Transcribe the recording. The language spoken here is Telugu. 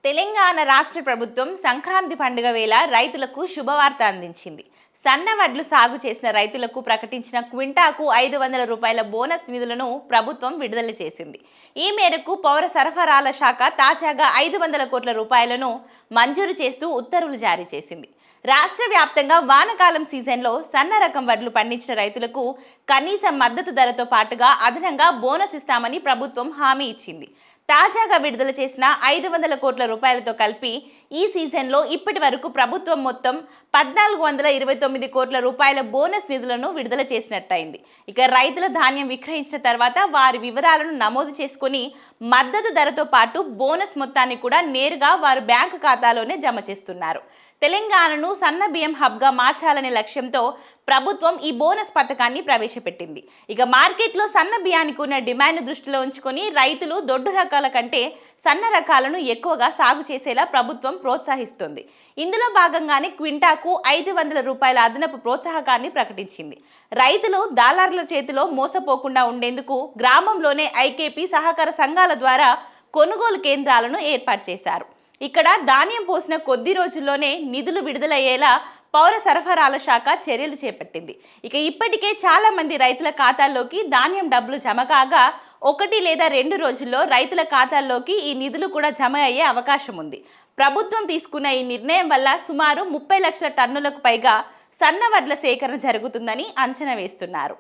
తెలంగాణ రాష్ట్ర ప్రభుత్వం సంక్రాంతి పండుగ వేళ రైతులకు శుభవార్త అందించింది. సన్న వడ్లు సాగు చేసిన రైతులకు ప్రకటించిన క్వింటాకు 500 రూపాయల బోనస్ నిధులను ప్రభుత్వం విడుదల చేసింది. ఈ మేరకు పౌర సరఫరాల శాఖ తాజాగా 500 కోట్ల రూపాయలను మంజూరు చేస్తూ ఉత్తర్వులు జారీ చేసింది. రాష్ట్ర వ్యాప్తంగా వానకాలం సీజన్లో సన్న రకం వడ్లు పండించిన రైతులకు కనీస మద్దతు ధరతో పాటుగా అదనంగా బోనస్ ఇస్తామని ప్రభుత్వం హామీ ఇచ్చింది. తాజాగా విడుదల చేసిన 500 కోట్ల రూపాయలతో కలిపి ఈ సీజన్లో ఇప్పటి వరకు ప్రభుత్వం మొత్తం 1429 కోట్ల రూపాయల బోనస్ నిధులను విడుదల చేసినట్టయింది. ఇక రైతుల ధాన్యం విక్రయించిన తర్వాత వారి వివరాలను నమోదు చేసుకుని మద్దతు ధరతో పాటు బోనస్ మొత్తాన్ని కూడా నేరుగా వారి బ్యాంకు ఖాతాలోనే జమ చేస్తున్నారు. తెలంగాణను సన్న బియ్యం హబ్గా మార్చాలనే లక్ష్యంతో ప్రభుత్వం ఈ బోనస్ పథకాన్ని ప్రవేశపెట్టింది. ఇక మార్కెట్లో సన్న బియ్యానికి ఉన్న డిమాండ్ దృష్టిలో ఉంచుకొని రైతులు దొడ్డు రకాల కంటే సన్న రకాలను ఎక్కువగా సాగు చేసేలా ప్రభుత్వం ప్రోత్సహిస్తుంది. ఇందులో భాగంగానే క్వింటాకు 500 రూపాయల అదనపు ప్రోత్సాహకాన్ని ప్రకటించింది. రైతులు దళారుల చేతిలో మోసపోకుండా ఉండేందుకు గ్రామంలోనే ఐకేపీ సహకార సంఘాల ద్వారా కొనుగోలు కేంద్రాలను ఏర్పాటు చేశారు. ఇక్కడ ధాన్యం పోసిన కొద్ది రోజుల్లోనే నిధులు విడుదలయ్యేలా పౌర సరఫరాల శాఖ చర్యలు చేపట్టింది. ఇక ఇప్పటికే చాలా మంది రైతుల ఖాతాల్లోకి ధాన్యం డబ్బులు జమ కాగా 1 లేదా 2 రోజుల్లో రైతుల ఖాతాల్లోకి ఈ నిధులు కూడా జమ అయ్యే అవకాశం ఉంది. ప్రభుత్వం తీసుకున్న ఈ నిర్ణయం వల్ల సుమారు 30 లక్షల టన్నులకు పైగా సన్న వడ్ల సేకరణ జరుగుతుందని అంచనా వేస్తున్నారు.